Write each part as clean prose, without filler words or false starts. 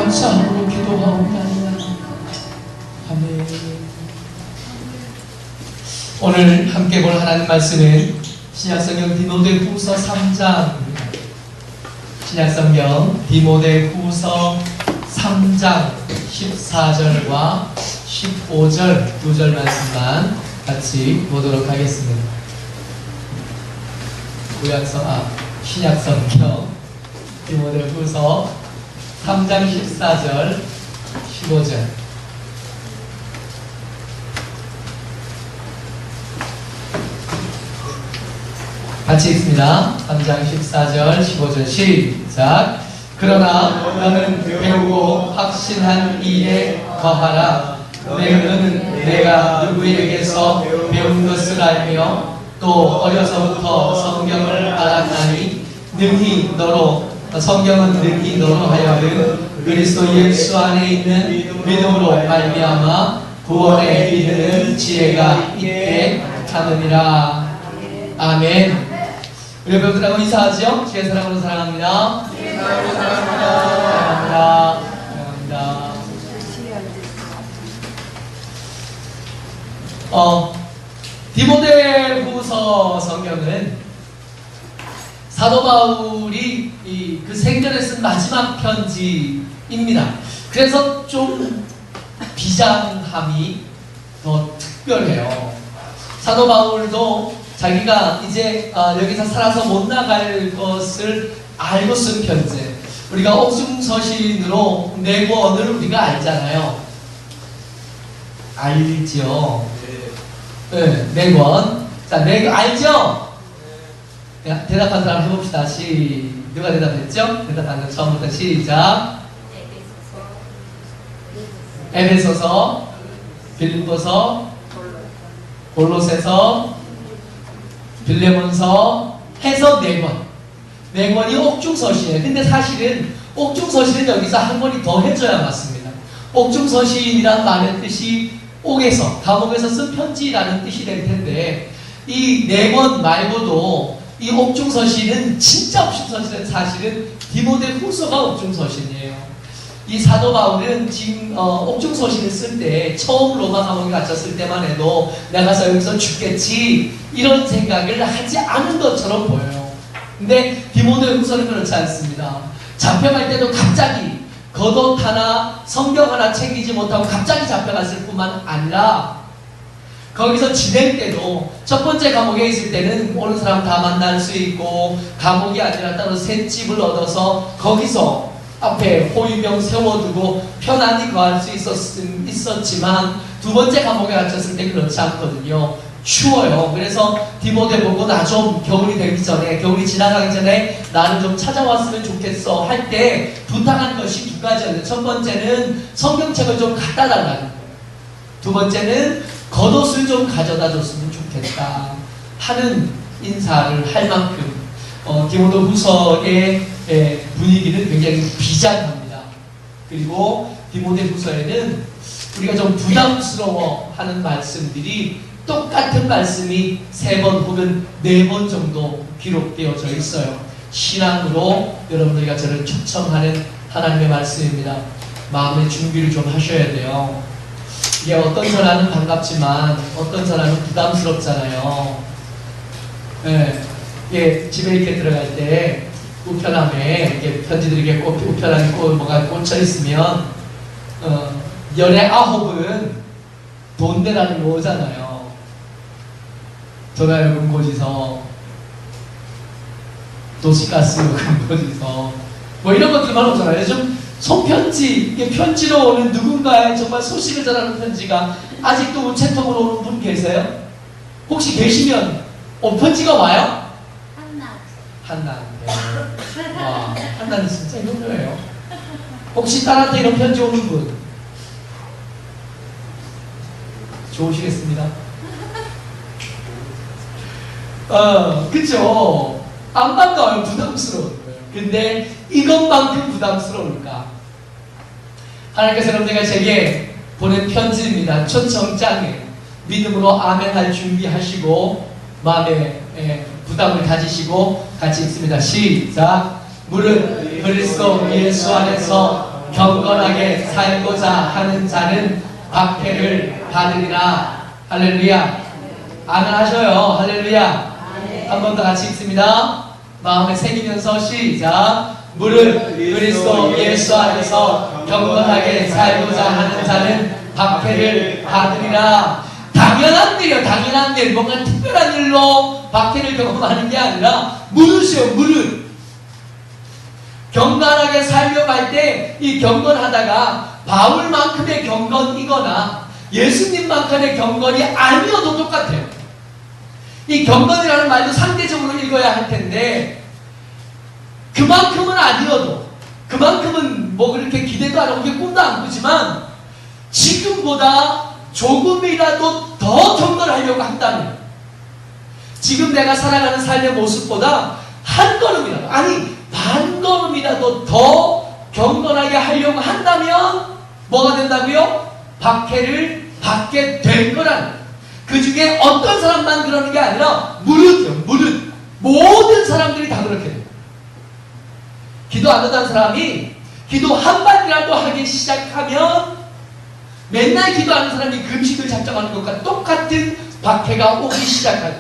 감사함으로 기도하옵나이다. 아멘. 오늘 함께 볼 하나님 말씀은 신약성경 디모데후서 3장입니다. 신약성경 디모데후서 3장 14절과 15절 두 절 말씀만 같이 보도록 하겠습니다. 신약성경 디모데후서 3장 14절 15절 같이 읽습니다. 3장 14절 15절 시작. 그러나 너는 배우고 확신한 일에 거하라. 너는 내가 누구에게서 배운 것을 알며 또 어려서부터 성경을 알았나니 성경은 능히 너로 하여금 그리스도 예수 안에 있는 믿음으로 말미암아 구원에 이르는 지혜가 있게 하느니라. 아멘. 우리 여러분들하고 인사하죠? 주의 사랑으로 사랑합니다. 사랑합니다. 디모데후서 성경은 사도 바울이 그 생전에 쓴 마지막 편지입니다. 그래서 좀 비장함이 더 특별해요. 사도 바울도 자기가 이제 여기서 살아서 못 나갈 것을 알고 쓴 편지. 우리가 옥중서신으로 4권을 우리가 알잖아요. 알죠? 네, 4권. 자, 4권 알죠? 대답한 사람 해봅시다. 누가 대답했죠? 대답한 거 처음부터 시작. 에베소서, 빌립보서, 골로새서, 빌레몬서 해서 4권. 4권이 옥중서신이에요. 근데 사실은 옥중서신은 여기서 한 권이 더 해줘야 맞습니다. 옥중서신이란 말의 뜻이 옥에서, 감옥에서 쓴 편지라는 뜻이 될 텐데 이 4권 말고도 이 옥중서신은 진짜 옥중서신은 사실은 디모데후서가 옥중서신이에요. 이 사도 바울은 지금 옥중서신을 쓸 때 처음 로마 감옥에 갇혔을 때만 해도 나가서 여기서 죽겠지 이런 생각을 하지 않은 것처럼 보여요. 근데 디모데후서는 그렇지 않습니다. 잡혀갈 때도 갑자기 겉옷 하나 성경 하나 챙기지 못하고 갑자기 잡혀갔을 뿐만 아니라 거기서 지낼 때도 첫 번째 감옥에 있을 때는 오는 사람 다 만날 수 있고 감옥이 아니라 따로 새 집을 얻어서 거기서 앞에 호위병 세워두고 편안히 거할 수 있었지만 두 번째 감옥에 갇혔을 때 그렇지 않거든요. 추워요. 그래서 디모데 보고 나 좀 겨울이 되기 전에, 겨울이 지나가기 전에 나는 좀 찾아왔으면 좋겠어 할 때 부탁한 것이 2가지였는데 첫 번째는 성경책을 좀 갖다 달라는 거예요. 두 번째는 겉옷을 좀 가져다 줬으면 좋겠다 하는 인사를 할 만큼 디모데후서의 분위기는 굉장히 비장합니다. 그리고 디모데후서에는 우리가 좀 부담스러워하는 말씀들이 똑같은 말씀이 3번 혹은 4번 정도 기록되어져 있어요. 신앙으로 여러분들과 저를 초청하는 하나님의 말씀입니다. 마음의 준비를 좀 하셔야 돼요. 이게 어떤 사람은 반갑지만 어떤 사람은 부담스럽잖아요. 네. 예, 집에 이렇게 들어갈 때 우편함에 이렇게 편지들이 이렇게 우편함에 뭐가 꽂혀 있으면 열의 9은 돈 내라는 거잖아요. 전화요금 고지서, 도시가스 요금 고지서, 뭐 이런 것들만 오잖아요. 좀 손편지, 이게 편지로 오는 누군가의 정말 소식을 전하는 편지가 아직도 우체통으로 오는 분 계세요? 혹시 계시면 편지가 와요? 한나인데. 와, 한나는 진짜 효녀예요. 혹시 딸한테 이런 편지 오는 분? 좋으시겠습니다. 그쵸? 안 반가워요. 부담스러운 거예요. 근데 이것만큼 부담스러울까? 하나님께서 여러분들과 제게 보낸 편지입니다. 초청장에 믿음으로 아멘할 준비하시고 마음에 부담을 가지시고 같이 읽습니다. 시작. 무릇 그리스도 예수 안에서 경건하게 살고자 하는 자는 박해를 받으리라. 할렐루야. 아멘 하셔요. 할렐루야. 한 번 더 같이 읽습니다. 마음에 새기면서 시작. 무릇 그리스도 예수 안에서 경건하게 살고자 하는 자는 박해를 받으리라. 당연한 일이요. 당연한 일. 뭔가 특별한 일로 박해를 경험하는 게 아니라 무릇이요. 무릇. 경건하게 살려고 할 때 이 경건하다가 바울만큼의 경건이거나 예수님만큼의 경건이 아니어도 똑같아요. 이 경건이라는 말도 상대적으로 읽어야 할 텐데 그만큼은 아니어도, 그만큼은 뭐 그렇게 기대도 안 하고 꿈도 안 꾸지만 지금보다 조금이라도 더 경건하려고 한다면, 지금 내가 살아가는 삶의 모습보다 한 걸음이라도, 아니 반 걸음이라도 더 경건하게 하려고 한다면 뭐가 된다고요? 박해를 받게 될 거라는. 그 중에 어떤 사람만 그러는 게 아니라 무릇이요. 무릇. 모든 사람들이 다 그렇게 돼요. 기도 안 하던 사람이 기도 한 번이라도 하기 시작하면 맨날 기도하는 사람이 금식을 작정하는 것과 똑같은 박해가 오기 시작하죠.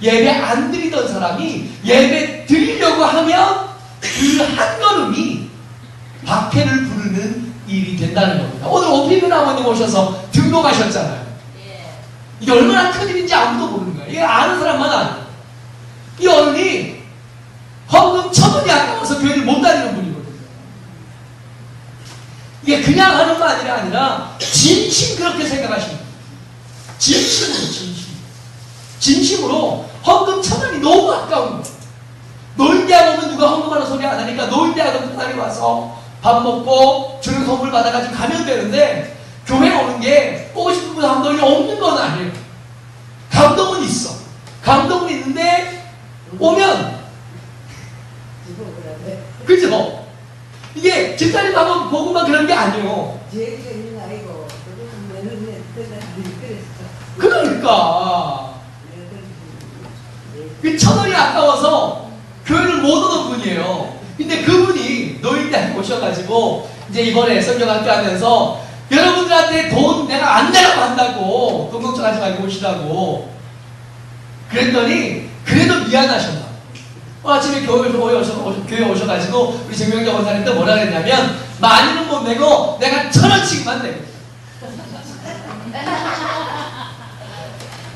예배 안 드리던 사람이 예배 드리려고 하면 그 한 걸음이 박해를 부르는 일이 된다는 겁니다. 오늘 오피면 아버님 오셔서 등록하셨잖아요. 이게 얼마나 큰 일인지 아무도 모르는 거예요. 이게 아는 사람만 알아요. 이 어른이 헌금 1,000원이 아까워서 교회를 못 다니는 분이거든요. 이게 그냥 하는 말이 아니라 진심 그렇게 생각하십니다. 진심으로, 진심으로 헌금 1,000원이 너무 아까운 거예요. 노인대학 오면 누가 헌금하는 소리 안 하니까 노인대학 오는 사람이 와서 밥 먹고 주는 선물 받아가지고 가면 되는데, 교회 오는 게 오고 싶은 분 감동이 없는 건 아니에요. 감동은 있어. 감동은 있는데 오면 그죠? 이게 집사님하고 보고만 그런 게 아니에요. 그러니까 그 1,000원이 아까워서 교회를 못 오는 분이에요. 근데 그분이 노인대에 오셔가지고 이제 이번에 성경학교 하면서 여러분들한테 돈 내가 안 내라고 한다고, 돈 걱정하지 말고 오시라고 그랬더니 그래도 미안하셨나. 아침에 교회 오셔가지고 우리 정명자 원사님도 뭐라 그랬냐면, 많이는 못 내고 내가 1,000원씩만 내고.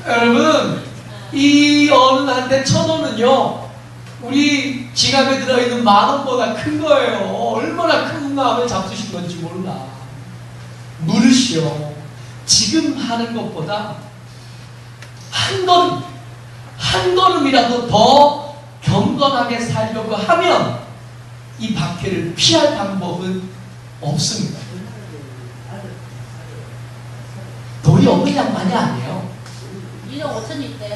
여러분, 이 어른한테 1,000원은요 우리 지갑에 들어있는 10,000원보다 큰 거예요. 얼마나 큰 마음을 잡수신 건지 몰라. 무릇이요. 지금 하는 것보다 한 걸음이라도 더 경건하게 살려고 하면 이 박해를 피할 방법은 없습니다. 돈이 없는 양반이 아니에요. 1억 5천 있대요.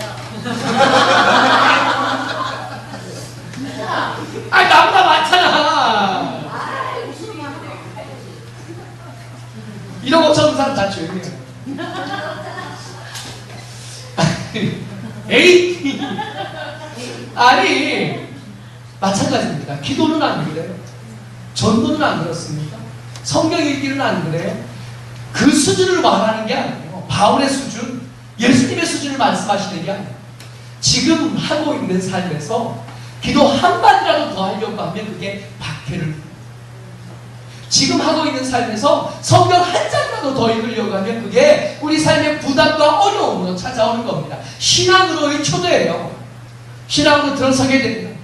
아니 나보다 많잖아. 1억 5천 사람 다 조용히 해요. 에이! 아니, 마찬가지입니다. 기도는 안 그래요. 전도는 안 그렇습니다. 성경 읽기는 안 그래요. 그 수준을 말하는 게 아니에요. 바울의 수준, 예수님의 수준을 말씀하시는 게 아니에요. 지금 하고 있는 삶에서 기도 한 번이라도 더 하려고 하면 그게 박해를, 지금 하고 있는 삶에서 성경 한 장이라도 더 읽으려고 하면 그게 우리 삶의 부담과 어려움으로 찾아오는 겁니다. 신앙으로의 초대예요. 신앙으로 들어서게 됩니다.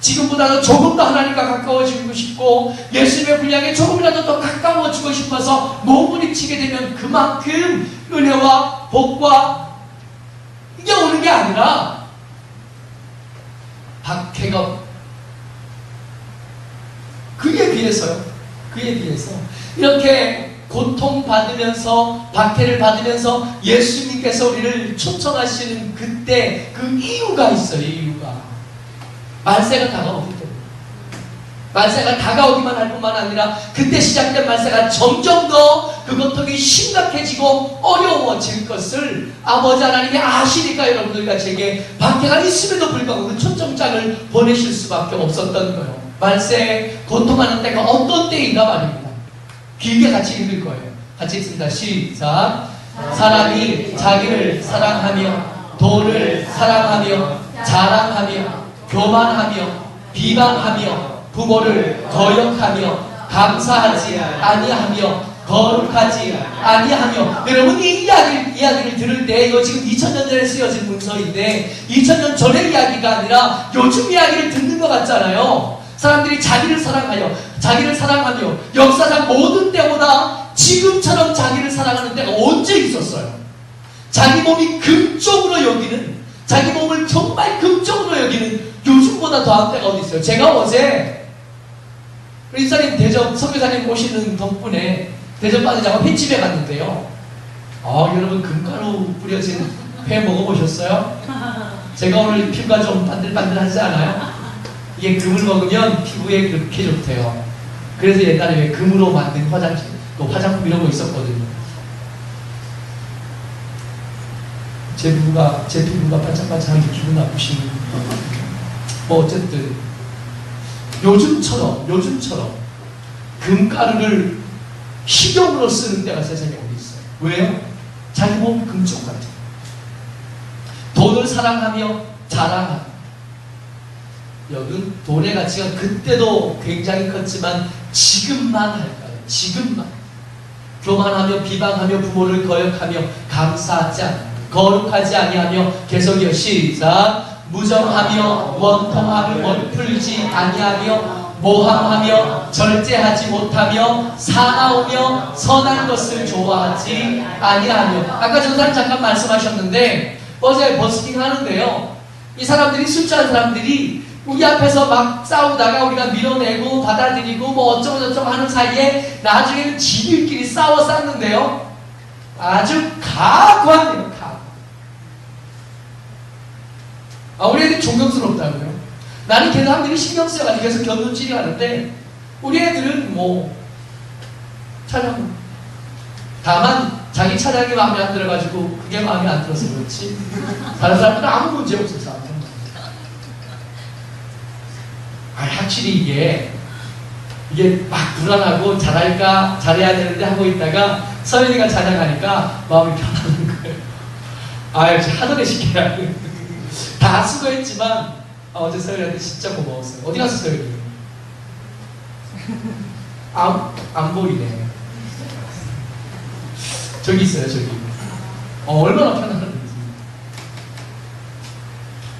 지금보다도 조금 더 하나님과 가까워지고 싶고 예수님의 분량에 조금이라도 더 가까워지고 싶어서 몸부림치게 되면 그만큼 은혜와 복과 이게 오는 게 아니라 박해가, 그에 비해서요. 그에 비해서 이렇게 고통받으면서 박해를 받으면서 예수님께서 우리를 초청하시는 그때 그 이유가 있어요. 이유가 만세가 다가오기 때문에. 만세가 다가오기만 할 뿐만 아니라 그때 시작된 만세가 점점 더 그 고통이 심각해지고 어려워질 것을 아버지 하나님이 아시니까 여러분들과 제게 박해가 있음에도 불구하고 그 초청장을 보내실 수밖에 없었던 거예요. 만세 고통하는 때가 어떤 때인가 말입니다. 길게 같이 읽을 거예요. 같이 읽습니다. 시작. 사람이 자기를 사랑하며 돈을 사랑하며 자랑하며 교만하며 비방하며 부모를 거역하며 감사하지 아니하며 거룩하지 아니하며. 여러분 이 이야기를 들을 때 이거 지금 2000년 전에 쓰여진 문서인데 2000년 전의 이야기가 아니라 요즘 이야기를 듣는 것 같잖아요. 사람들이 자기를 사랑하며 역사상 모든 때보다 지금처럼 자기를 사랑하는 때가 언제 있었어요? 자기 몸이 금쪽으로 여기는, 자기 몸을 정말 금쪽으로 여기는 요즘보다 더한 때가 어디 있어요? 제가 어제 우리 이사님 대접 선교사님 모시는 덕분에 대접 받은 장관 횟집에 갔는데요. 여러분 금가루 뿌려진 회 먹어보셨어요? 제가 오늘 피부가 좀 반들반들하지 않아요? 이게 금을 먹으면 피부에 그렇게 좋대요. 그래서 옛날에 왜 금으로 만든 화장품 이런 거 있었거든요. 제 피부가 반짝반짝한 게 기분 나쁘시는 뭐 어쨌든 요즘처럼 금가루를 식용으로 쓰는 때가 세상에 어디 있어요? 왜요? 자기 몸 금쪽 같아요. 돈을 사랑하며 자랑하며. 여러분 돈의 가치가 그때도 굉장히 컸지만 지금만 할까요? 지금만. 교만하며 비방하며 부모를 거역하며 감사하지 않으며 거룩하지 아니하며. 계속이요. 시작. 무정하며 원통함을 풀지 아니하며 모함하며 절제하지 못하며 사나우며 선한 것을 좋아하지 아니하며. 아까 전사님 잠깐 말씀하셨는데 어제 버스킹 하는데요, 이 사람들이 술 취한 사람들이 우리 앞에서 막 싸우다가 우리가 밀어내고 받아들이고 뭐 어쩌고저쩌고 하는 사이에 나중에는 지들끼리 싸워 쌌는데요, 아주 가관이에요. 우리 애들이 존경스럽다고요. 나는 걔 사람들이 신경 쓰여가지고 계속 견눈질이 하는데 우리 애들은 뭐 찬양, 다만 자기 찬양이 마음에 안 들어가지고 그게 마음에 안 들어서 그렇지 다른 사람들은 아무 문제 없어서. 확실히 이게 막 불안하고 잘해야 되는데 하고 있다가 서연이가 찬양하니까 마음이 편안한 거예요. 하던에 시켜야 돼. 다 수고했지만 어제 서연이한테 진짜 고마웠어요. 어디 갔어 서연이? 안 보이네. 저기 있어요, 저기. 얼마나 편안한지.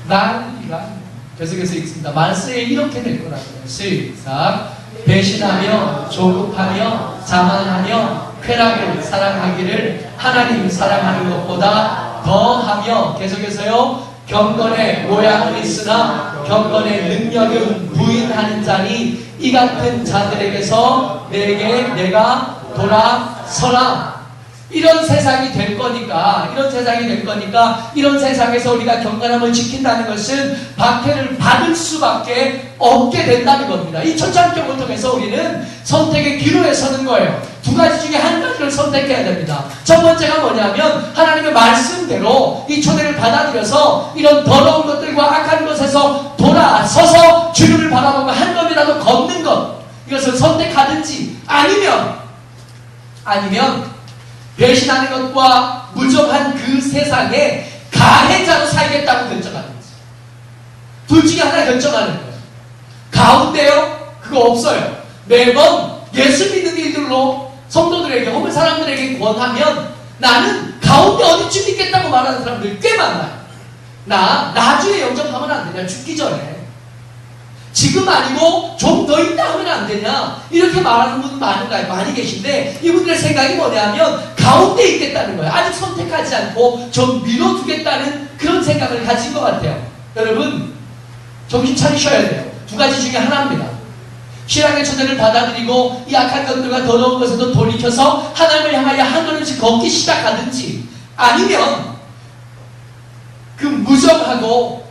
난이가 계속해서 읽습니다. 말세에 이렇게 될 거라고요. 시작. 배신하며 조급하며 자만하며 쾌락을 사랑하기를 하나님 사랑하는 것보다 더하며. 계속해서요. 경건의 모양은 있으나 경건의 능력은 부인하는 자니 이 같은 자들에게서 내가 돌아서라. 이런 세상이 될 거니까, 이런 세상에서 우리가 경건함을 지킨다는 것은 박해를 받을 수밖에 없게 된다는 겁니다. 이 초창경을 통해서 우리는 선택의 기로에 서는 거예요. 두 가지 중에 한 가지를 선택해야 됩니다. 첫 번째가 뭐냐면 하나님의 말씀대로 이 초대를 받아들여서 이런 더러운 것들과 악한 것에서 돌아서서 주님을 바라보고 한 걸음이라도 걷는 것, 이것을 선택하든지 아니면 배신하는 것과 무정한 그 세상에 가해자로 살겠다고 결정하는 거지. 둘 중에 하나 결정하는 거예요. 가운데요? 그거 없어요. 매번 예수 믿는 이들로 성도들에게 혹은 사람들에게 권하면 나는 가운데 어디쯤 있겠다고 말하는 사람들 꽤 많아요. 나중에 영접하면 안 되냐? 죽기 전에. 지금 아니고 좀 더 있다 하면 안 되냐? 이렇게 말하는 분 많이 계신데 이분들의 생각이 뭐냐면 가운데 있겠다는 거예요. 아직 선택하지 않고 좀 밀어두겠다는 그런 생각을 가진 것 같아요. 여러분 정신 차리셔야 돼요. 두 가지 중에 하나입니다. 신앙의 초대를 받아들이고 이 악한 것들과 더러운 것에도 돌이켜서 하나님을 향하여 한 걸음씩 걷기 시작하든지 아니면 그 무정하고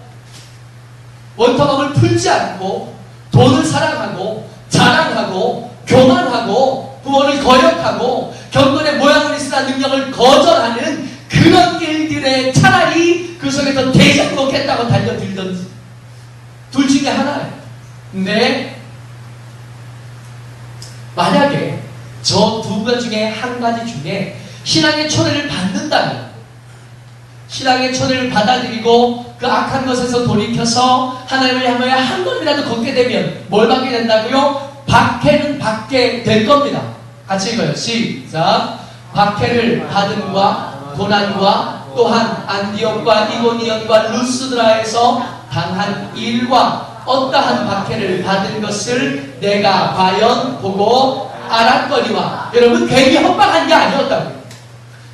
원통함을 풀지 않고 돈을 사랑하고 자랑하고 교만하고 부모를 거역하고 경건의 모양을 있으나 능력을 거절하는 그런 일들에 차라리 그 속에서 대장 먹겠다고 달려들든지 둘 중에 하나예요. 근데 만약에 저 두 것 중에 한 가지 중에 신앙의 초대를 받는다면, 신앙의 초대를 받아들이고 그 악한 것에서 돌이켜서 하나님을 향하여 한 걸음이라도 걷게 되면 뭘 받게 된다고요? 박해는 받게 될 겁니다. 같이 읽어요. 시작. 박해를 받음과 고난과 또한 안디옥과 이고니온과 루스드라에서 당한 일과 어떠한 박해를 받은 것을 내가 과연 보고 알았거니와. 여러분, 괜히 헌박한 게 아니었다고요.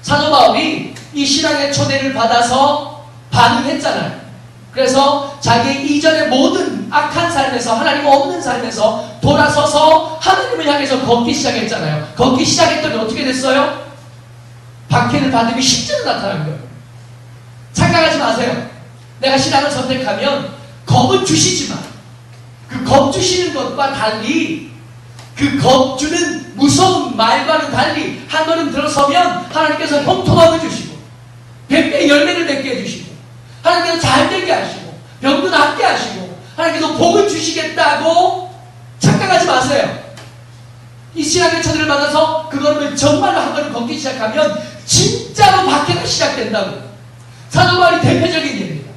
사도 바울이 이 신앙의 초대를 받아서 반응했잖아요. 그래서 자기의 이전의 모든 악한 삶에서, 하나님 없는 삶에서 돌아서서 하나님을 향해서 걷기 시작했잖아요. 걷기 시작했더니 어떻게 됐어요? 박해를 받음이 실제로 나타난 거예요. 착각하지 마세요. 내가 신앙을 선택하면 겁은 주시지만 그 겁 주시는 것과 달리, 그 겁 주는 무서운 말과는 달리 한 걸음 들어서면 하나님께서 형통함을 주시고 100배 열매를 맺게 해주시고 하나님께서 잘되게 하시고 병도 낫게 하시고 하나님께서 복을 주시겠다고 착각하지 마세요. 이 신앙의 초대를 받아서 그 걸음을 정말로 한 걸음 걷기 시작하면 진짜로 박해가 시작된다고. 사도 바울이 대표적인 예입니다.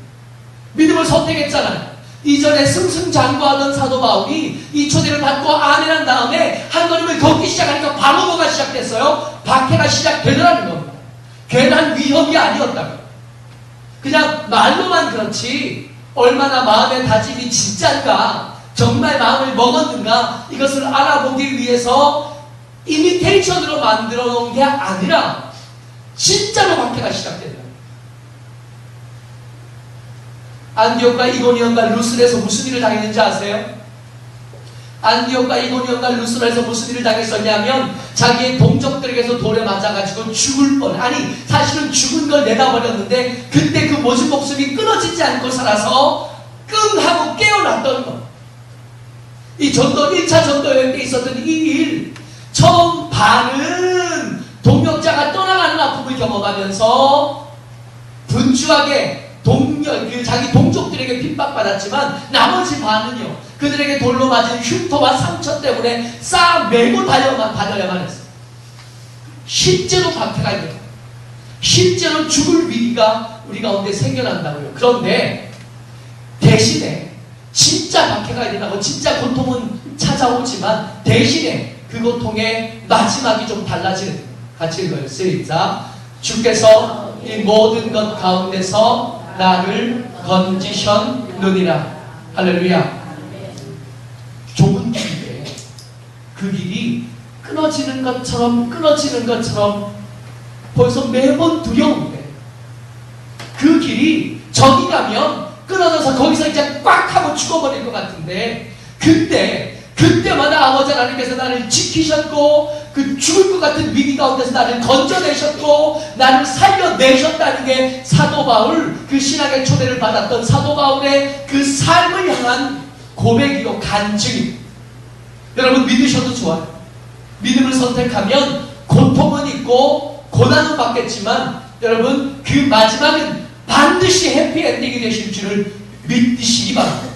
믿음을 선택했잖아요. 이전에 승승장구하던 사도 바울이 이 초대를 받고 아멘한 다음에 한 걸음을 걷기 시작하니까 바로 뭐가 시작됐어요? 박해가 시작되더라는 겁니다. 괜한 위협이 아니었다고. 그냥 말로만 그렇지 얼마나 마음의 다짐이 진짜인가, 정말 마음을 먹었는가, 이것을 알아보기 위해서 이미테이션으로 만들어 놓은 게 아니라 진짜로 박해가 시작된다. 안디옥과 이고니온과 루스에서 무슨 일을 당했는지 아세요? 안디옥과 이고니온과 루스에서 무슨 일을 당했었냐면 자기의 동족들에게서 돌에 맞아가지고 죽을 뻔, 아니 사실은 죽은 걸 내다버렸는데 그때 그 모진 목숨이 끊어지지 않고 살아서 끙 하고 깨어났던 것. 이 전도 1차 전도 여행 때 있었던 이 일, 처음 반은 동역자가 떠나가는 아픔을 경험하면서 분주하게 자기 동족들에게 핍박받았지만 나머지 반은요, 그들에게 돌로 맞은 흉터와 상처 때문에 쌓아 메고 다녀야만 했어요. 실제로 박해가 있는 거예요. 실제로 죽을 위기가 우리 가운데 생겨난다고요. 그런데 대신에 진짜 박해가 일어나고 진짜 고통은 찾아오지만 대신에 그 고통의 마지막이 좀 달라지는 거예요. 같이 읽어요. 시작. 주께서 이 모든 것 가운데서 나를 건지셨느니라. 할렐루야. 좁은 길인데 그 길이 끊어지는 것처럼 벌써 매번 두려운데, 그 길이 저기 가면 끊어져서 거기서 이제 꽉 하고 죽어버릴 것 같은데, 그때마다 아버지 하나님께서 나를 지키셨고 그 죽을 것 같은 위기 가운데서 나를 건져내셨고 나를 살려내셨다는 게 사도 바울, 그 신앙의 초대를 받았던 사도 바울의 그 삶을 향한 고백이요, 간증입니다. 여러분 믿으셔도 좋아요. 믿음을 선택하면 고통은 있고 고난은 받겠지만 여러분 그 마지막은 반드시 해피엔딩이 되실 줄을 믿으시기 바랍니다.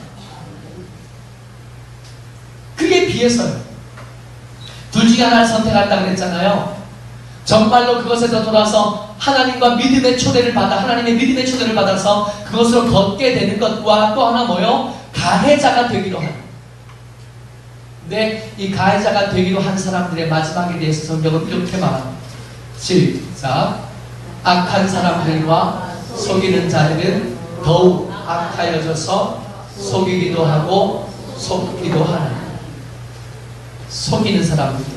그게 비해서요. 둘 중에 하나를 선택한다고 그랬잖아요. 정말로 그것에서 돌아서 하나님과 믿음의 초대를 받아, 하나님의 믿음의 초대를 받아서 그것으로 걷게 되는 것과 또 하나 뭐요? 가해자가 되기로 한. 근데 이 가해자가 되기로 한 사람들의 마지막에 대해서 성경은 이렇게 말합니다. 시작. 악한 사람들과 속이는 자들은 더욱 악하여져서 속이기도 하고 속기도 하는. 속이는 사람들이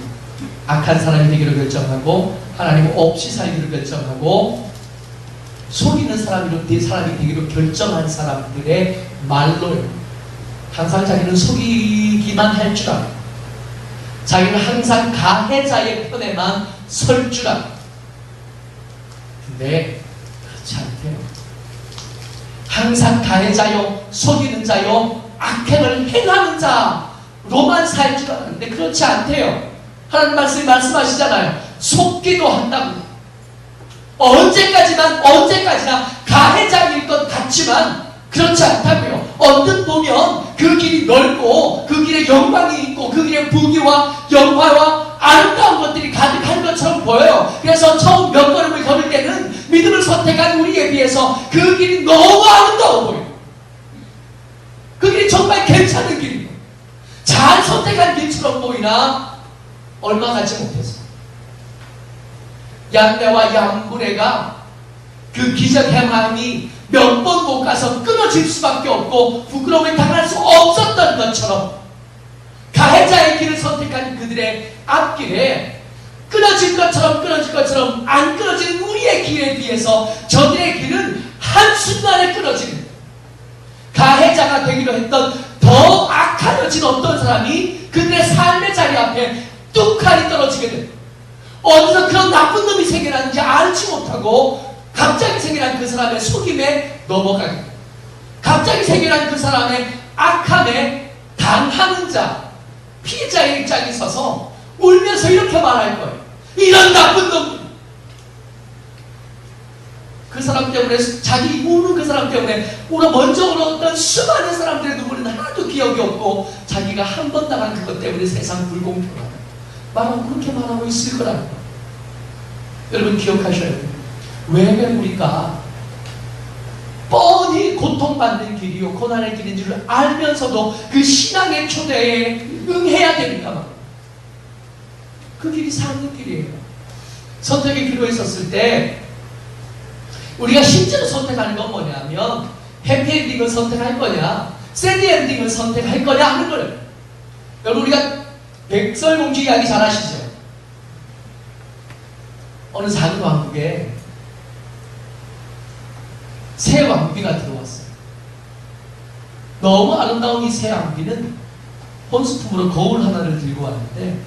악한 사람이 되기로 결정하고 하나님 없이 살기로 결정하고 속이는 사람이 되기로 결정한 사람들의 말로 항상 자기는 속이기만 할 줄 알고 자기는 항상 가해자의 편에만 설 줄 알고. 근데 그렇지 않대요. 항상 가해자요, 속이는 자요, 악행을 행하는 자로만 살 줄 알았는데 그렇지 않대요. 하나님 말씀이 말씀하시잖아요. 속기도 한다고. 언제까지나 가해자일 것 같지만 그렇지 않다고요. 언뜻 보면 그 길이 넓고 그 길에 영광이 있고 그 길에 부귀와 영화와 아름다운 것들이 가득한 것처럼 보여요. 그래서 처음 몇 걸음을 걸을 때는 믿음을 선택한 우리에 비해서 그 길이 너무 아름다워 보여요. 그 길이 정말 괜찮은 길이에요. 잘 선택한 길처럼 보이나 얼마 가지 못해서 얀네와 얀브레가 그 기적의 마음이 몇 번 못 가서 끊어질 수밖에 없고 부끄러움을 당할 수 없었던 것처럼 가해자의 길을 선택한 그들의 앞길에 끊어질 것처럼 안 끊어지는 우리의 길에 비해서 저들의 길은 한순간에 끊어지는, 가해자가 되기로 했던 더 악하여진 어떤 사람이 그들의 삶의 자리 앞에 뚝하니 떨어지게 됩니다. 어디서 그런 나쁜 놈이 생겨났는지 알지 못하고 갑자기 생겨난 그 사람의 속임에 넘어가게 됩니다. 갑자기 생겨난 그 사람의 악함에 당하는 자, 피해자의 입장에 서서 울면서 이렇게 말할 거예요. 이런 나쁜 놈! 그 사람 때문에, 자기 우는 그 사람 때문에 먼저 울었던 수많은 사람들의 눈물은 하나도 기억이 없고 자기가 한 번 당한 그것 때문에 세상 불공평하다 말하고 그렇게 말하고 있을 거라는 거예요. 여러분 기억하셔야 돼요. 왜 우리가 뻔히 고통받는 길이요 고난의 길인 줄 알면서도 그 신앙의 초대에 응해야 되니까 말이에요. 그 길이 사는 길이에요. 선택의 기로에 섰을 때 우리가 실제로 선택하는 건 뭐냐면 해피엔딩을 선택할 거냐 새드엔딩을 선택할 거냐 하는 거예요. 여러분 우리가 백설공주 이야기 잘 아시죠? 어느 작은 왕국에 새 왕비가 들어왔어요. 너무 아름다운 이 새 왕비는 혼수품으로 거울 하나를 들고 왔는데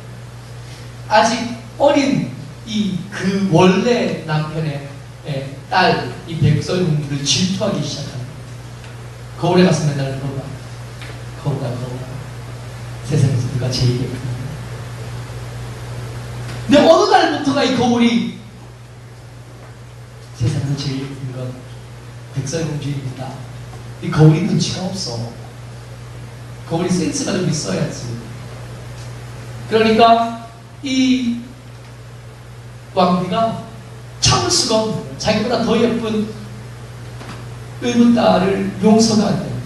아직 어린 그 원래 남편의 딸 이 백설공주를 질투하기 시작합니다. 거울에 가서 맨날 물어봐. 거울아 세상에서 누가 제일 예쁜가? 근데 어느 날부터가 이 거울이 세상에서 제일 예쁜 건 백설공주입니다. 이 거울이 눈치가 없어. 거울이 센스가 좀 있어야지. 그러니까 이 왕비가 참을 수가 없는 거예요. 자기보다 더 예쁜 의문 딸을 용서가 안 됩니다.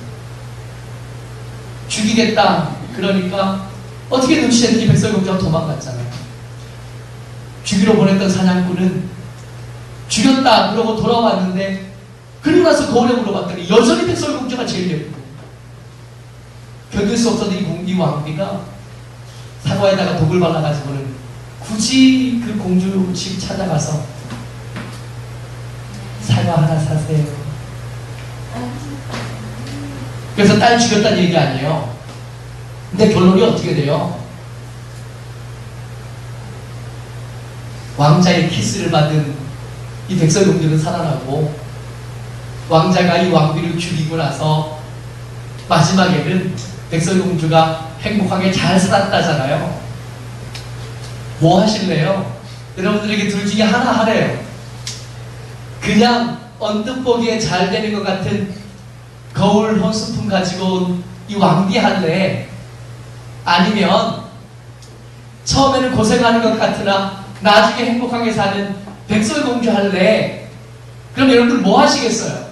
죽이겠다. 그러니까 어떻게 눈치챘는지 백설공주가 도망갔잖아요. 죽이러 보냈던 사냥꾼은 죽였다 그러고 돌아왔는데 그리고 나서 거울에 물어봤더니 여전히 백설공주가 제일 예쁘고 견딜 수 없었던 이 왕비가 사과에다가 독을 발라가지고는 굳이 그 공주 집 찾아가서 사과 하나 사세요. 그래서 딸 죽였다는 얘기 아니에요. 근데 결론이 어떻게 돼요? 왕자의 키스를 받은 이 백설공주는 살아나고 왕자가 이 왕비를 죽이고 나서 마지막에는 백설공주가 행복하게 잘 살았다잖아요. 뭐 하실래요? 여러분들에게 둘 중에 하나 하래요. 그냥 언뜻 보기에 잘 되는 것 같은 거울 혼수품 가지고 온 이 왕비 할래? 아니면 처음에는 고생하는 것 같으나 나중에 행복하게 사는 백설공주 할래? 그럼 여러분들 뭐 하시겠어요?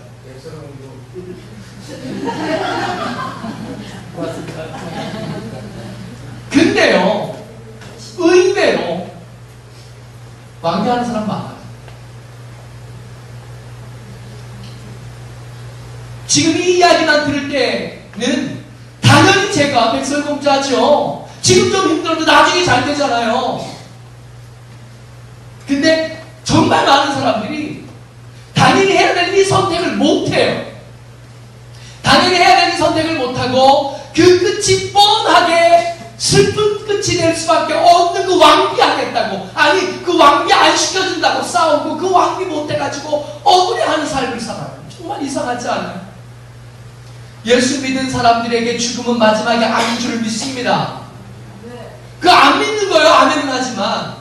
근데요, 의외로 왕비 하는 사람 많아요. 지금 이 이야기만 들을 때는 당연히 제가 백설공주 하죠. 지금 좀 힘들어도 나중에 잘 되잖아요. 근데 정말 많은 사람들이 당연히 해야 되는 이 선택을 못해요. 당연히 해야 되는 선택을 못하고 그 끝이 뻔하게 슬픈 끝이 될 수밖에 없는 그 왕비 하겠다고, 아니 그 왕비 안 시켜준다고 싸우고 그 왕비 못해가지고 억울해하는 삶을 살아요. 정말 이상하지 않아요? 예수 믿는 사람들에게 죽음은 마지막에 아닌 줄 믿습니다. 그 안 믿는 거예요. 아멘은 하지만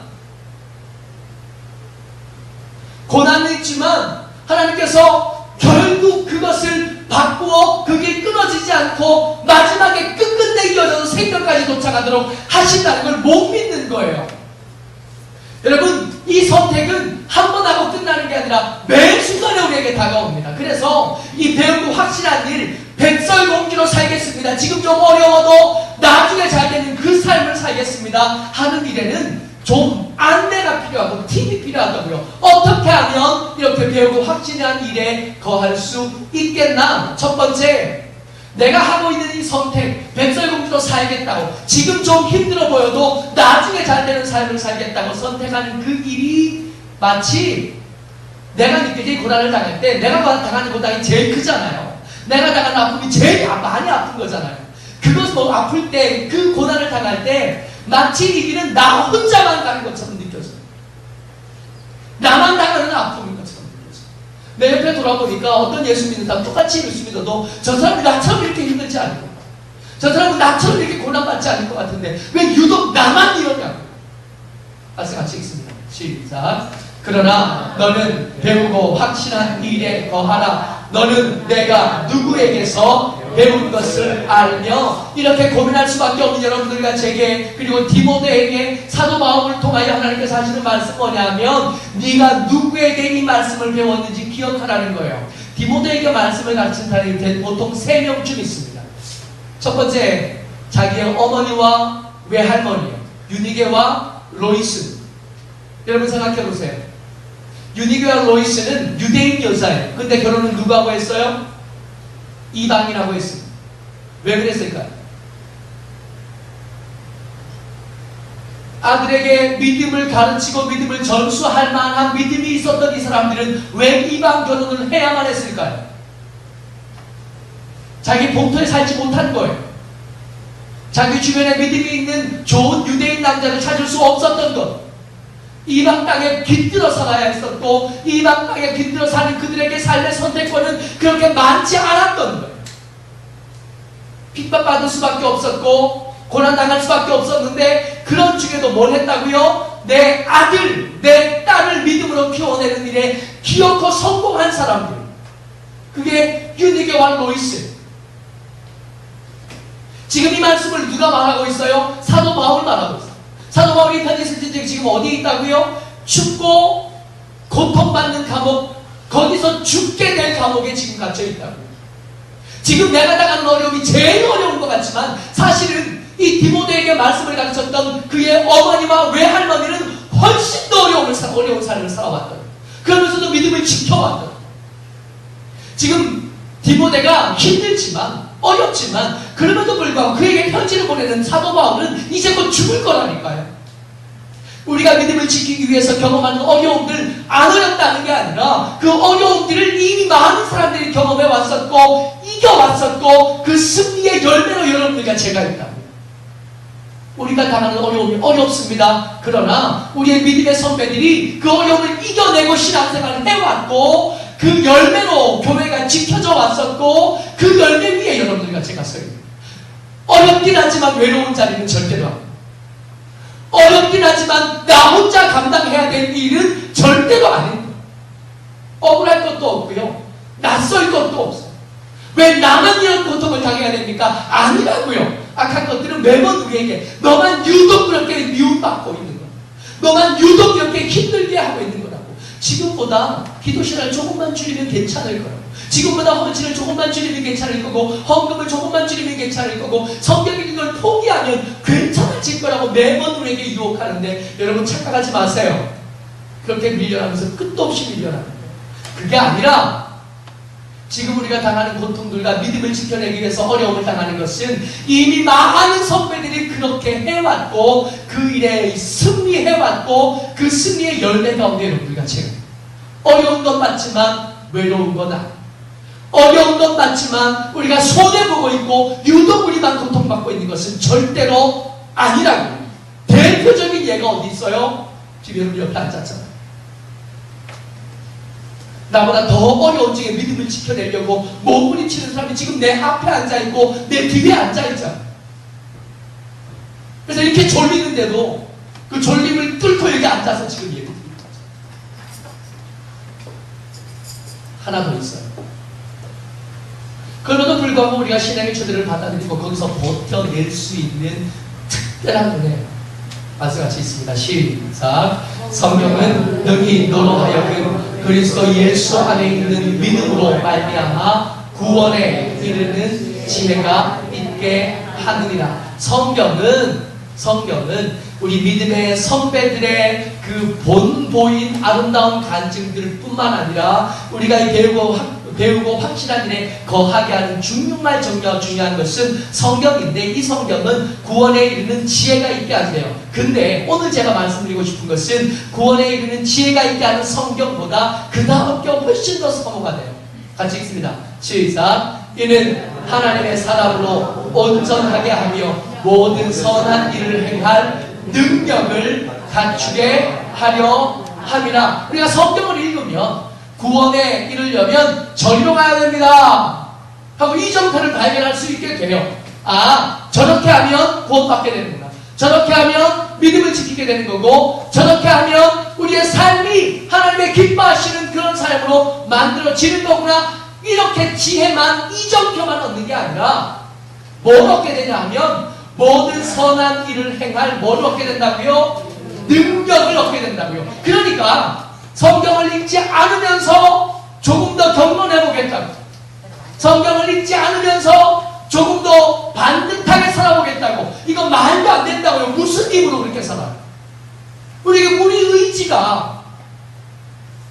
고난은 있지만 하나님께서 결국 그것을 바꾸어 그게 끊어지지 않고 마지막에 끝끝내 이어져서 생명까지 도착하도록 하신다는 걸 못 믿는 거예요. 여러분, 이 선택은 한 번 하고 끝나는 게 아니라 매 순간에 우리에게 다가옵니다. 그래서 이 배우고 확실한 일, 백설공주로 살겠습니다. 지금 좀 어려워도 나중에 잘 되는 그 삶을 살겠습니다 하는 일에는 좀 안내가 필요하고 팁이 필요하다고요. 어떻게 하면 이렇게 배우고 확실한 일에 거할 수 있겠나? 첫 번째, 내가 하고 있는 이 선택, 백설공주로 살겠다고, 지금 좀 힘들어 보여도 나중에 잘 되는 삶을 살겠다고 선택하는 그 일이 마치 내가 느끼는 고난을 당할 때 내가 당하는 고난이 제일 크잖아요. 내가 당하는 아픔이 제일 많이 아픈 거잖아요. 그것 뭐 아플 때, 그 고난을 당할 때 마치 이 길은 나 혼자만 가는 것처럼 느껴져요. 나만 당하는 아픔인 것처럼 느껴져요. 내 옆에 돌아보니까 어떤 예수 믿는 사람, 똑같이 예수 믿어도 저 사람이 나처럼 이렇게 힘들지 않고, 저 사람은 나처럼 이렇게 고난받지 않을 것 같은데 왜 유독 나만 이러냐고. 같이 읽습니다. 시작. 그러나 너는 배우고 확신한 일에 거하라. 너는 내가 누구에게서 배운 것을 알며, 이렇게 고민할 수밖에 없는 여러분들과 제게, 그리고 디모데에게 사도 바울을 통하여 하나님께서 하시는 말씀 뭐냐면, 네가 누구에게 이 말씀을 배웠는지 기억하라는 거예요. 디모데에게 말씀을 가르친 사람이 보통 3명쯤 있습니다. 첫 번째, 자기의 어머니와 외할머니예요. 유니게와 로이스. 여러분 생각해 보세요. 유니게와 로이스는 유대인 여자예요. 근데 결혼은 누구하고 했어요? 이방이라고 했습니다. 왜 그랬을까요? 아들에게 믿음을 가르치고 믿음을 전수할 만한 믿음이 있었던 이 사람들은 왜 이방 결혼을 해야만 했을까요? 자기 본토에 살지 못한 거예요. 자기 주변에 믿음이 있는 좋은 유대인 남자를 찾을 수 없었던 것. 이방 땅에 깃들어 살아야 했었고, 이방 땅에 깃들어 사는 그들에게 삶의 선택권은 그렇게 많지 않았던 거예요. 핍박받을 수밖에 없었고 고난당할 수밖에 없었는데, 그런 중에도 뭘 했다고요? 내 아들, 내 딸을 믿음으로 키워내는 일에 기어코 성공한 사람들, 그게 유니게와 로이스. 지금 이 말씀을 누가 말하고 있어요? 사도 바울 말하고 있어요. 사도 바울이 편지 쓸 때 지금 어디에 있다고요? 춥고 고통받는 감옥, 거기서 죽게 될 감옥에 지금 갇혀 있다고요. 지금 내가 당하는 어려움이 제일 어려운 것 같지만 사실은 이 디모데에게 말씀을 가르쳤던 그의 어머니와 외할머니는 훨씬 더 어려운 삶을 살아왔던, 그러면서도 믿음을 지켜왔던, 지금 디모데가 힘들지만 어렵지만 그럼에도 불구하고 그에게 편지를 보내는 사도 바울은 이제 곧 죽을 거라니까요. 우리가 믿음을 지키기 위해서 경험하는 어려움들 안 어렵다는 게 아니라 그 어려움들을 이미 많은 사람들이 경험해 왔었고 이겨왔었고 그 승리의 열매로 여러분들과 제가 있다고. 우리가 당하는 어려움이 어렵습니다. 그러나 우리의 믿음의 선배들이 그 어려움을 이겨내고 신앙생활을 해왔고 그 열매로 교회가 지켜져 왔었고 그 열매 위에 여러분들과 제가 서 있습니다. 어렵긴 하지만 외로운 자리는 절대로 안 됩니다. 어렵긴 하지만 나 혼자 감당해야 될 일은 절대로 아닙니다. 억울할 것도 없고요. 낯설 것도 없어요. 왜 나만 이런 고통을 당해야 됩니까? 아니라고요. 악한 것들은 매번 우리에게 너만 유독 그렇게 미움받고 있는 거야. 너만 유독 이렇게 힘들게 하고 있는 거라고. 지금보다 기도 시간을 조금만 줄이면 괜찮을 거라고. 지금보다 헌신을 조금만 줄이면 괜찮을 거고, 헌금을 조금만 줄이면 괜찮을 거고, 성경 읽는 걸 포기하면 괜찮아질 거라고 매번 우리에게 유혹하는데, 여러분 착각하지 마세요. 그렇게 밀려나면서 끝도 없이 밀려나는 거예요. 그게 아니라 지금 우리가 당하는 고통들과 믿음을 지켜내기 위해서 어려움을 당하는 것은 이미 많은 선배들이 그렇게 해왔고 그 일에 승리해왔고 그 승리의 열매 가운데 여러분들과 제가 어려운 건 맞지만 외로운 건 아니에요. 어려운 건 맞지만 우리가 손해보고 있고 유독 우리만 고통받고 있는 것은 절대로 아니라고. 대표적인 예가 어디 있어요? 지금 여러분 옆에 앉았잖아요. 나보다 더 어려운 중에 믿음을 지켜내려고 몸부림치는 사람이 지금 내 앞에 앉아있고 내 뒤에 앉아있잖아. 그래서 이렇게 졸리는데도 그 졸림을 뚫고 여기 앉아서 지금 예배 드립니다. 하나 더 있어요. 그럼에도 불구하고 우리가 신앙의 초대를 받아들이고 거기서 버텨낼 수 있는 특별한 은혜예요. 말씀 같이 있습니다. 시작. 성경은 너희 너로 하여금 그리스도 예수 안에 있는 믿음으로 말미암아 구원에 이르는 지혜가 있게 하느니라. 성경은 우리 믿음의 선배들의 그 본보인 아름다운 간증들 뿐만 아니라 우리가 배우고 확실한 일에 거하게 하는 중요한 중요한 것은 성경인데, 이 성경은 구원에 이르는 지혜가 있게 한대요. 근데 오늘 제가 말씀드리고 싶은 것은 구원에 이르는 지혜가 있게 하는 성경보다 그 다음 게 훨씬 더 사모가 돼요. 같이 읽습니다. 시작. 이는 하나님의 사람으로 온전하게 하며 모든 선한 일을 행할 능력을 갖추게 하려 함이라. 우리가 성경을 읽으면 구원에 이르려면 저리로 가야 됩니다 하고 이정표를 발견할 수 있게 돼요. 아, 저렇게 하면 구원받게 되는구나, 저렇게 하면 믿음을 지키게 되는 거고, 저렇게 하면 우리의 삶이 하나님의 기뻐하시는 그런 삶으로 만들어지는 거구나. 이렇게 지혜만, 이정표만 얻는 게 아니라 뭘 얻게 되냐 하면 모든 선한 일을 행할 뭘 얻게 된다고요? 능력을 얻게 된다고요. 그러니까 성경을 읽지 않으면서 조금 더 경건해 보겠다고, 성경을 읽지 않으면서 조금 더 반듯하게 살아보겠다고, 이거 말도 안 된다고요. 무슨 힘으로 그렇게 살아요? 우리 의지가,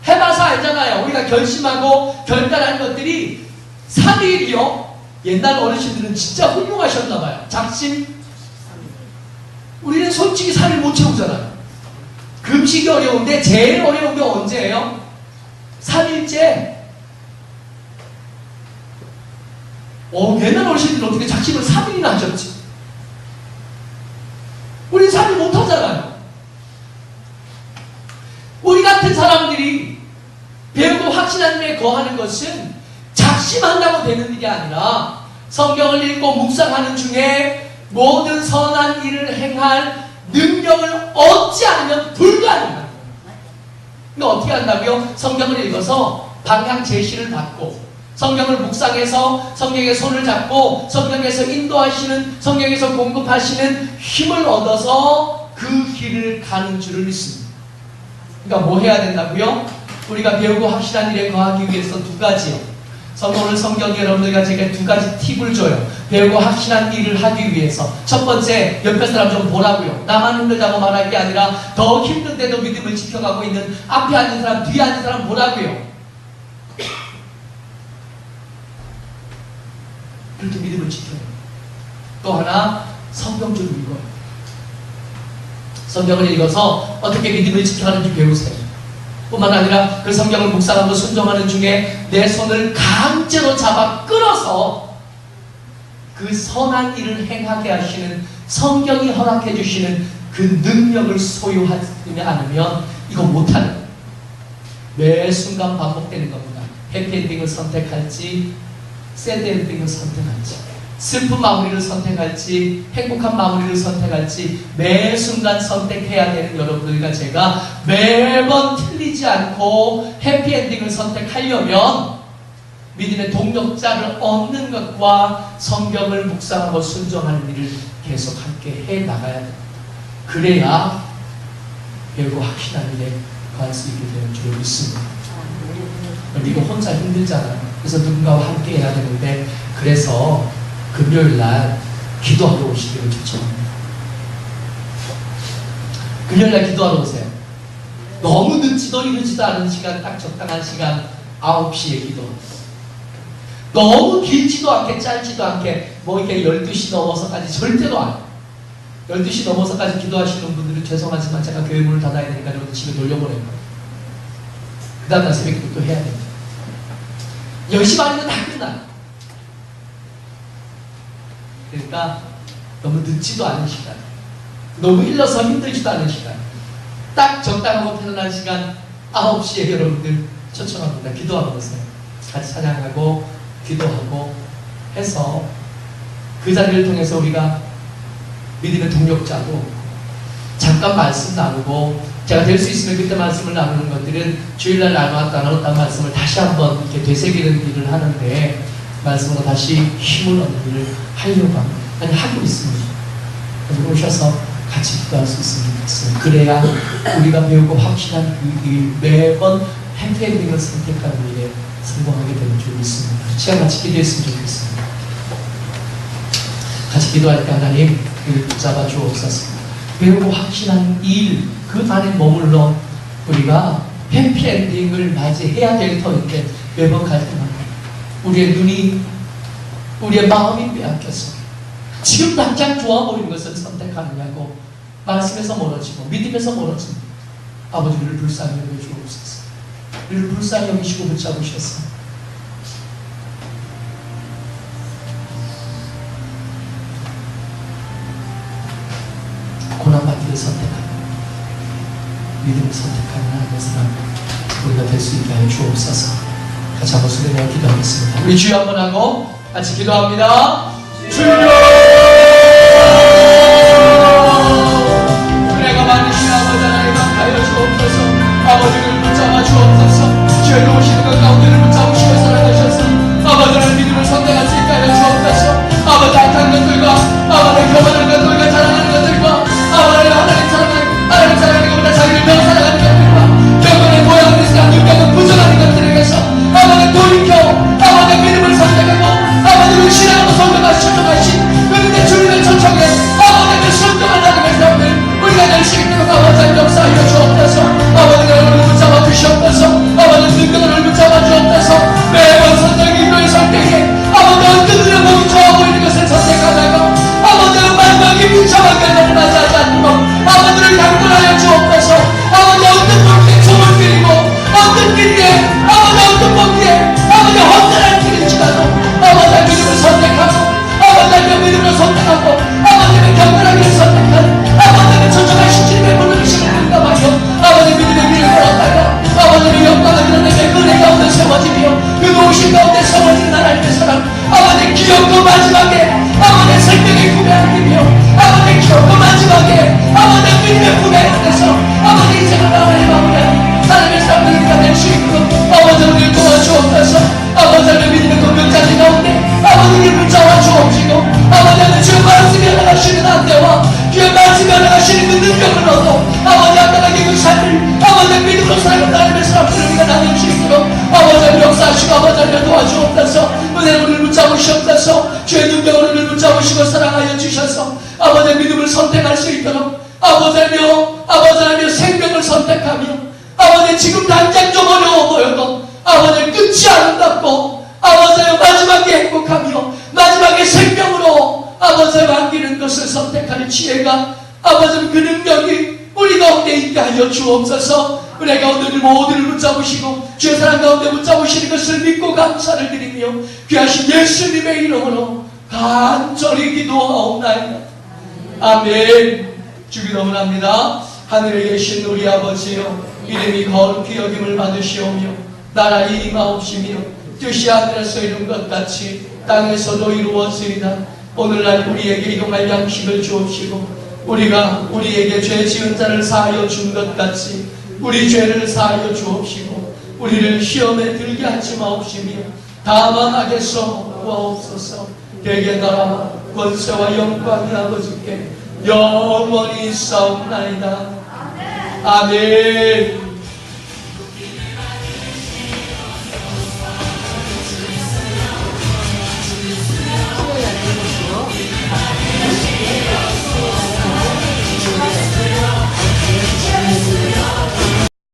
해봐서 알잖아요. 우리가 결심하고 결단한 것들이 3일이요. 옛날 어르신들은 진짜 훌륭하셨나봐요. 작심. 우리는 솔직히 3일 못 채우잖아요. 금식이 어려운데 제일 어려운 게 언제예요? 3일째. 옛날 어르신들은 어떻게 작심을 3일이나 하셨지? 우리는 3일 못 하잖아요. 우리 같은 사람들이 배우고 확신한 일에 거하는 것은 작심한다고 되는 일이 아니라 성경을 읽고 묵상하는 중에 모든 선한 일을 행할 능력을 얻지 않으면 불가능합니다. 그러니까 어떻게 한다고요? 성경을 읽어서 방향 제시를 받고, 성경을 묵상해서 성경의 손을 잡고, 성경에서 인도하시는, 성경에서 공급하시는 힘을 얻어서 그 길을 가는 줄을 믿습니다. 그러니까 뭐 해야 된다고요? 우리가 배우고 확실한 일에 거하기 위해서 두 가지요. 오늘 성경이 여러분들과 제가 두 가지 팁을 줘요. 배우고 확실한 일을 하기 위해서. 첫 번째, 옆에 사람 좀 보라고요. 나만 힘들다고 말할 게 아니라 더 힘든데도 믿음을 지켜가고 있는 앞에 앉은 사람, 뒤에 앉은 사람 보라고요. 그렇게 믿음을 지켜요. 또 하나, 성경 좀 읽어요. 성경을 읽어서 어떻게 믿음을 지켜가는지 배우세요. 뿐만 아니라 그 성경을 묵상하고 순종하는 중에 내 손을 강제로 잡아 끌어서 그 선한 일을 행하게 하시는, 성경이 허락해 주시는 그 능력을 소유하지 않으면 이거 못하는 거예요. 매 순간 반복되는 겁니다. 해피엔딩을 선택할지 새드엔딩을 선택할지, 슬픈 마무리를 선택할지 행복한 마무리를 선택할지 매 순간 선택해야 되는 여러분들과 제가 매번 틀리지 않고 해피엔딩을 선택하려면 믿음의 동력자를 얻는 것과 성경을 묵상하고 순종하는 일을 계속 함께 해 나가야 됩니다. 그래야 배우고 확실한 일에 갈 수 있게 되는 줄 믿습니다. 이거 혼자 힘들잖아요. 그래서 누군가와 함께 해야 되는데, 그래서 금요일날 기도하러 오시기를 추천합니다. 금요일날 기도하러 오세요. 너무 늦지도 이르지도 않은 시간, 딱 적당한 시간 9시에 기도. 너무 길지도 않게 짧지도 않게 뭐 이렇게 12시 넘어서까지 절대로 안. 12시 넘어서까지 기도하시는 분들은 죄송하지만 제가 교회 문을 닫아야 되니까 여러분 집에 돌려보낼 거예요. 그 다음날 새벽 기도 또 해야 됩니다. 10시 반이면 다 끝나요. 그러니까 너무 늦지도 않은 시간, 너무 일러서 힘들지도 않은 시간, 딱 적당하고 편안한 시간 9시에 여러분들 초청합니다. 기도하러 오세요. 같이 찬양하고 기도하고 해서 그 자리를 통해서 우리가 믿음의 동력자도 잠깐 말씀 나누고, 제가 될 수 있으면 그때 말씀을 나누는 것들은 주일날 나눴다는 말씀을 다시 한번 이렇게 되새기는 일을 하는데, 말씀으로 다시 힘을 얻는 일을 하려고 합니다. 아니, 하고 있습니다. 여러분 오셔서 같이 기도할 수 있으면 좋겠어요. 그래야 우리가 배우고 확신한 그 일, 매번 해피엔딩을 선택하는 일에 성공하게 되는 줄 믿습니다. 시간 같이 기도했으면 좋겠습니다. 같이 기도할 때 하나님 우리를 붙잡아 주옵소서. 배우고 확신한 일, 그 안에 머물러 우리가 해피엔딩을 맞이해야 될 터인데 매번 갈 때마다 우리의 눈이, 우리의 마음이 빼앗겨서 지금 당장 좋아 보이는 것을 선택하느냐고 말씀에서 멀어지고 믿음에서 멀어집니다. 아버지를 불쌍히 여겨 주옵소서. 우리를 불쌍히 여기시고 붙잡으셔서 고난받기를 선택하는, 믿음을 선택하는 하나님의 사람 우리가 될 수 있게 하여 주옵소서. 같이 한번 소리 내어 기도하겠습니다. 우리 주여 한번 하고 같이 기도합니다. 주여, 은혜가 많으신 아버지 하나님 함께하여 주옵소서. 아버지를 붙잡아 주옵소서. 주여 놓으시는 것 가운데를 붙잡으시고 살아가셔서 아버지를 믿음을 선택할 수 있게 하여 주옵소서. 아버지 악한 것들과 아버지 교만한 것들과 자랑하는 것들과 아버지 하나님 사랑하는 것보다 자기를 명사랑하는 것들과 영혼의 모양을 생각 능력을 부정하는 것들에게서 아버지 돌이켜 아버지 믿음을 선택하고 아버지를 신앙으로 선택하신 그런데 주님의 초청에 아버지를 순종한 하나님의 사람들 우리가 될 수 있도록 아버지 역사하여 주옵소서. 아버지가 오늘 붙잡아 주시옵소서. 아버지 능력을 붙잡아 주옵소서. 매번 선택 인도의 선택에 아버지 어떤 눈에 보기 좋아 보이는 것을 선택하다가 아버지는 마지막에 비참한 결과를 맞이하지 않도록 아버지를 강권하여 주옵소서. 아버지 어떤 목에 총을 들이고 어떤 길에 아버지 어떤 목에 아버지 혼자란 길인지라도 아버지 믿음을 선택하고 아버지의 믿음을 선택하고 아버지의 경건하기를 선택하는 아버지의 초청하신 주님의 부르심을 공감하여 아버지 믿음의 길을 걸었다가 아버지의 영광을 드러내며 그 은혜 가운데 세워지며 그 노으신 가운데 세워지는 하나님의 사랑 아버지 기억도 마지막에 아버지의 생명의 구매하기며 아버지의 기억도 마지막에 아버지의 믿음의 구매하면서 아버지 인생을 나와의 마무리하는 하나님의 사람들이 될 수 있도록 아버지 우리를 도와주옵소서. 아버지의 믿음의 공격자들 가운데 아버지를 붙잡아 주옵시고 아버지는 주의 말씀에 나가시는 안대와 주의 말씀에 나가시는 그 능력을 얻어 아버지 안나가게 그 삶을 아버지의 믿음으로 살아가는 하나님의 사람들을 우리가 나눌 수 있도록 아버지를 역사하시고 아버지를 도와주옵소서. 은혜를 우리를 붙잡으시옵소서. 주의 능력을 우리를 붙잡으시고 사랑하여 주셔서 아버지의 믿음을 선택할 수 있도록 아버지며 생명을 선택하며 아버지 지금 당장 좀 어려워 보여도 아버지 끝이 아름답고 아버지의 마지막에 행복하며 마지막에 생명으로 아버지의 맡기는 것을 선택하는 지혜가 아버지 그 능력이 우리 가운데 있게 하여 주옵소서. 은혜 가운데 모두를 붙잡으시고 주의 사랑 가운데 붙잡으시는 것을 믿고 감사를 드리며 귀하신 예수님의 이름으로 간절히 기도하옵나이다. 아멘. 주기 너무납니다. 하늘에 계신 우리 아버지여 이름이 거룩히 여김을 받으시오며 나라의 임하옵시며 뜻이 하늘에서 이룬 것 같이 땅에서도 이루어지이다. 오늘날 우리에게 일용할 양식을 주옵시고 우리가 우리에게 죄 지은 자를 사하여 준 것 같이 우리 죄를 사하여 주옵시고 우리를 시험에 들게 하지 마옵시며 다만 악에서 구하옵소서. 대개 나라 권세와 영광이 아버지께 영원히 싸움나이다. 아멘.